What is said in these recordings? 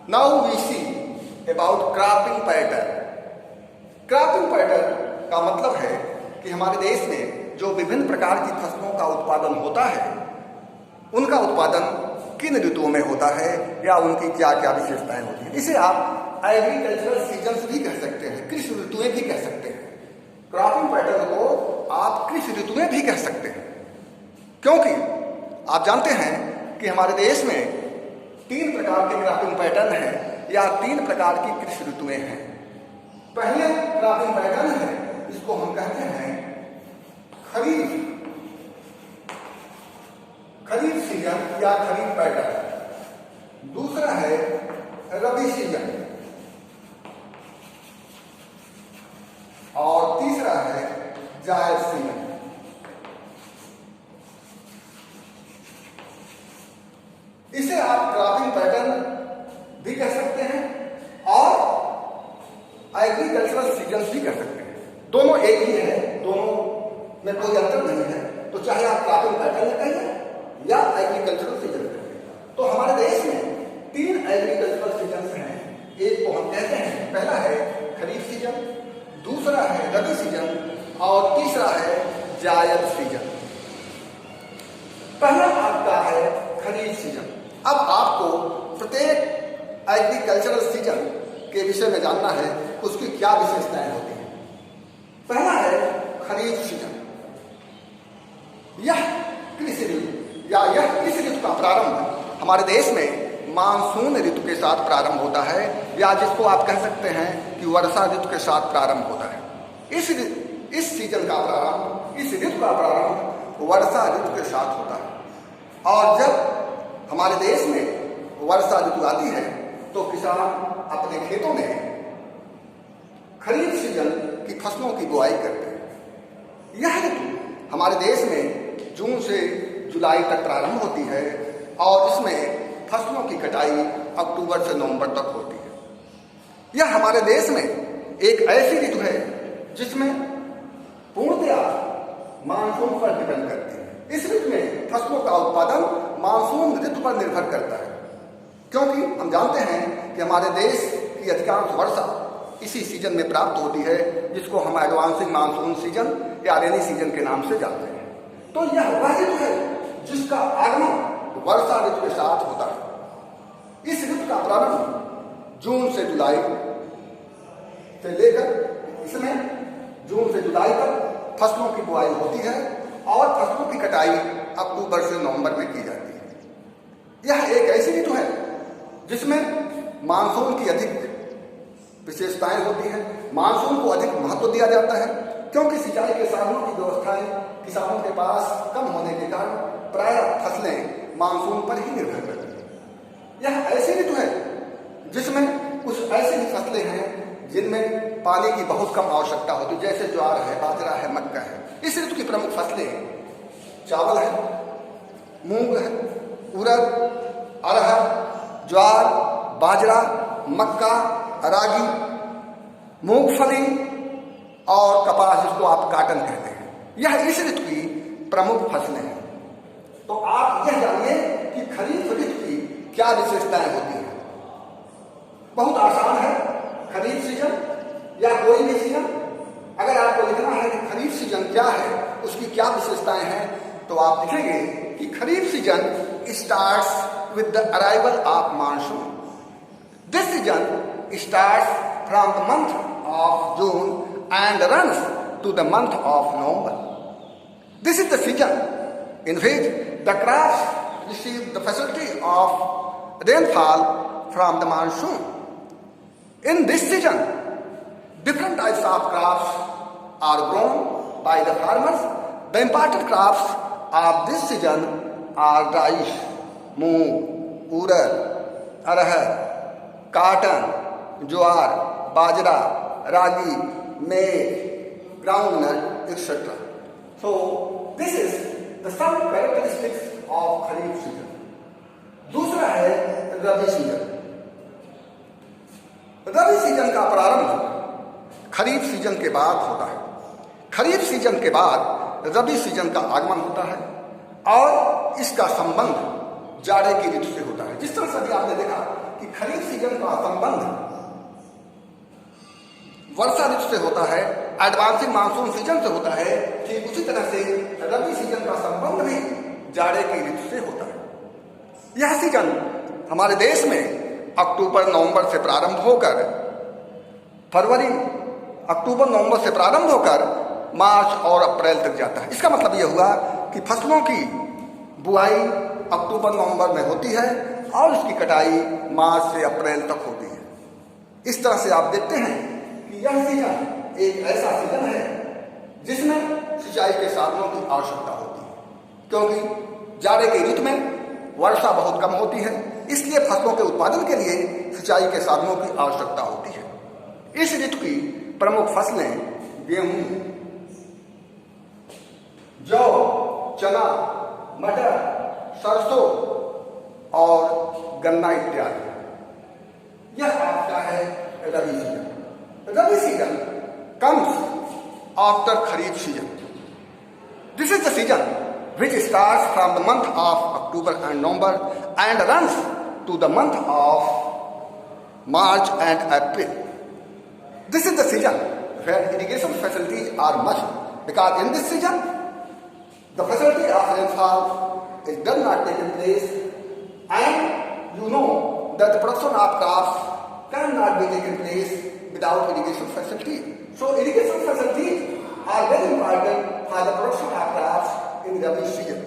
Now we see about cropping pattern. Cropping pattern का मतलब है कि हमारे देश में जो विभिन्न प्रकार की फसलों का उत्पादन होता है उनका उत्पादन किन ऋतुओं में होता है या उनकी क्या क्या विशेषताएं होती हैं। इसे आप एग्रीकल्चरल सीजन्स भी कह सकते हैं, कृषि ऋतुएं भी कह सकते हैं। क्रॉपिंग पैटर्न को आप कृषि ऋतुएं भी कह सकते हैं, क्योंकि आप जानते हैं कि हमारे देश में 3 प्रकार के क्रॉपिंग पैटर्न हैं या 3 प्रकार की कृषि ऋतुएं हैं। पहले क्रॉपिंग पैटर्न है, इसको हम कहते हैं खरीफ सीजन या खरीफ पैटर्न। दूसरा है रबी सीजन और तीसरा है जायद सीजन। इसे आप क्रॉपिंग पैटर्न भी कह सकते हैं और एग्रीकल्चरल सीजन भी कह सकते हैं। दोनों एक ही है, दोनों में कोई अंतर नहीं है। तो चाहे आप क्रॉपिंग पैटर्न कहिए या एग्रीकल्चरल सीजन कहिए। तो हमारे देश में 3 एग्रीकल्चरल सीजन हैं। एक को हम कहते हैं, पहला है खरीफ सीजन, दूसरा है रबी सीजन और तीसरा है जायद सीजन। पहला आपका है खरीफ सीजन। अब आपको प्रत्येक एग्रीकल्चरल सीजन के विषय में जानना है, उसकी क्या विशेषताएं होती हैं। पहला है खरीफ सीजन। यह कृषि ऋतु का प्रारंभ हमारे देश में मानसून ऋतु के साथ प्रारंभ होता है, या जिसको आप कह सकते हैं कि वर्षा ऋतु के साथ प्रारंभ होता है। इस सीजन का प्रारंभ, इस ऋतु का प्रारंभ वर्षा ऋतु के साथ होता है। और जब हमारे देश में वर्षा ऋतु आती है तो किसान अपने खेतों में खरीफ सीजन की फसलों की बुआई करते हैं। यह ऋतु हमारे देश में जून से जुलाई तक प्रारंभ होती है और इसमें फसलों की कटाई अक्टूबर से नवंबर तक होती है। यह हमारे देश में एक ऐसी ऋतु है जिसमें पूर्णतया मानसून पर डिपेंड करती है। इस ऋतु में फसलों का उत्पादन मानसून ऋतु पर निर्भर करता है, क्योंकि हम जानते हैं कि हमारे देश की अधिकांश वर्षा इसी सीजन में प्राप्त होती है, जिसको हम एडवांसिंग मानसून सीजन या रेनी सीजन के नाम से जानते हैं। तो यह वह ऋतु है जिसका आगमन वर्षा ऋतु के साथ होता है। इस ऋतु का प्रारंभ जून से जुलाई से लेकर इसमें जून से जुलाई तक फसलों की बुआई होती है और फसलों की कटाई अक्टूबर से नवंबर में की जाती है। यह एक ऐसी ऋतु है जिसमें मानसून की अधिक विशेषताएं होती हैं। मानसून को अधिक महत्व दिया जाता है, क्योंकि सिंचाई के साधनों की व्यवस्थाएं किसानों के पास कम होने के कारण प्राय फसलें मानसून पर ही निर्भर करती हैं। यह ऐसी ऋतु है जिसमें कुछ ऐसी फसलें हैं जिनमें पानी की बहुत कम आवश्यकता होती है, जैसे ज्वार है, बाजरा है, मक्का है। इस ऋतु की प्रमुख फसलें चावल है, मूंग है, उड़द, अरहर, ज्वार, बाजरा, मक्का, रागी, मूंगफली और कपास, जिसको आप काटन कहते हैं। यह इस ऋतु की प्रमुख फसलें हैं। तो आप यह जानिए कि खरीफ ऋतु की क्या विशेषताएं होती हैं। बहुत आसान है, खरीफ सीजन या कोई भी सीजन, अगर आपको लिखना है कि खरीफ सीजन क्या है, उसकी क्या विशेषताएं हैं, तो आप लिखेंगे कि kharif season starts with the arrival of monsoon. This season starts from the month of June and runs to the month of November. This is the season in which the crops receive the facility of rainfall from the monsoon. In this season, different types of crops are grown by the farmers. The important crops of this season are rice, moong, urad, arhar, cotton, jowar, bajra, ragi, maize, groundnut, etc. So this is the some characteristics of kharif season. दूसरा है rabi season. Rabi season का प्रारंभ खरीफ season के बाद होता है। खरीफ season के बाद रबी सीजन का आगमन होता है और इसका संबंध जाड़े की ऋतु से होता है। जिस तरह से अभी आपने देखा कि कि खरीफ सीजन का संबंध वर्षा ऋतु से होता है, एडवांसिंग मानसून सीजन से होता है, ठीक उसी तरह से रबी सीजन का संबंध भी जाड़े की ऋतु से होता है। यह सीजन हमारे देश में अक्टूबर नवंबर से प्रारंभ होकर मार्च और अप्रैल तक जाता है। इसका मतलब यह हुआ कि फसलों की बुआई अक्टूबर नवंबर में होती है और उसकी कटाई मार्च से अप्रैल तक होती है। इस तरह से आप देखते हैं कि यह सीजन एक ऐसा सीजन है जिसमें सिंचाई के साधनों की आवश्यकता होती है, क्योंकि जाड़े की ऋतु में वर्षा बहुत कम होती है, इसलिए फसलों के उत्पादन के लिए सिंचाई के साधनों की आवश्यकता होती है। इस ऋतु की प्रमुख फसलें गेहूं, जौ, चना, मटर, सरसों और गन्ना इत्यादि। यह आपका है rabi season. Rabi season comes after kharif season. This is the season which starts from the month of October and November and runs to the month of March and April. This is the season where irrigation facilities are must, because in this season the facility of rainfall is does not taking place, and you know that the production of crops cannot be taken place without irrigation facilities. So irrigation facilities are very important for the production of crops in Rabi season.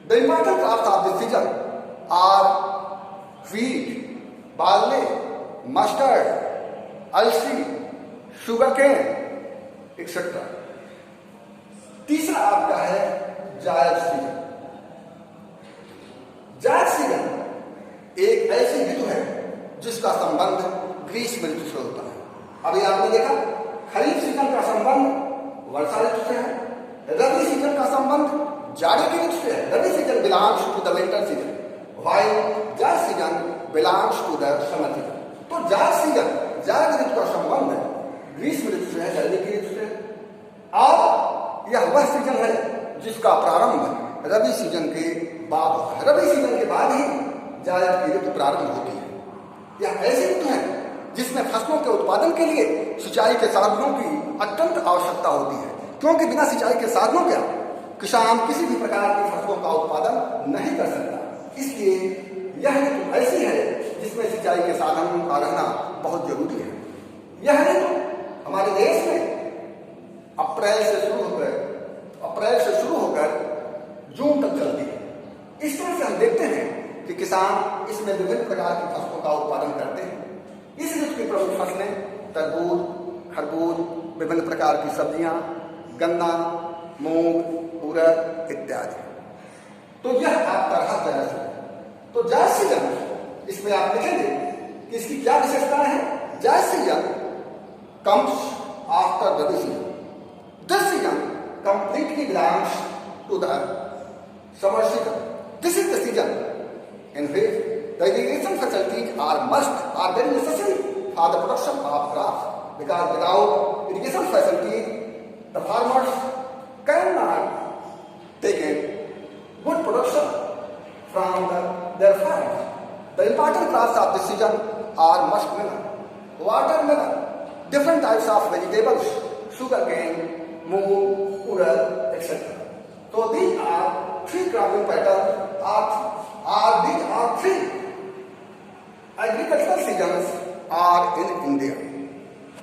The important crops of this season are wheat, barley, mustard, अलसी, sugarcane, etc. तीसरा आपका है जायद season. जायद season एक ऐसी ऋतु है जिसका संबंध ग्रीष्म ऋतु से होता है। अभी आपने देखा खरीफ सीजन का संबंध वर्षा ऋतु से है, रबी सीजन का संबंध जाड़े की ऋतु से है। Rabi season belongs to the winter season, while zaid season belongs to the summer season. तो जायद सीजन, जायद ऋतु का संबंध ग्रीष्म ऋतु से है, सर्दी की ऋतु से, और यह वह सीजन है जिसका प्रारंभ रबी सीजन के बाद होता है। रबी सीजन के बाद ही जायद की ऋतु प्रारंभ होती है। यह ऐसी ऋतु है जिसमें फसलों के उत्पादन के लिए सिंचाई के साधनों की अत्यंत आवश्यकता होती है, क्योंकि बिना सिंचाई के साधनों के किसान किसी भी प्रकार की फसलों का उत्पादन नहीं कर सकता। इसलिए यह ऋतु ऐसी है जिसमें सिंचाई के साधनों का रहना बहुत जरूरी है। यह ऋतु हमारे देश में अप्रैल से शुरू होकर जून तक चलती है। इस तरह से हम देखते हैं कि किसान इसमें विभिन्न प्रकार की फसलों का उत्पादन करते हैं। इस ऋतु की प्रमुख फसलें तरबूज, खरबूज, विभिन्न प्रकार की सब्जियां, गन्ना, मूंग, उड़द इत्यादि। तो यह आपका रहा जायद सीजन। तो जायद सीजन इसमें आप देखेंगे कि इसकी क्या विशेषताएं हैं। Zaid season comes after Rabi season. This season completely belongs to the summer season. This is the season in which the irrigation facilities are very necessary for the production of crops, because without irrigation facilities the farmers cannot take a good production from their farms. The important crops of this season are muskmelon, watermelon, different types of vegetables, sugarcane, moong, urad, etc. So these are three cropping patterns these are three agricultural seasons are in India.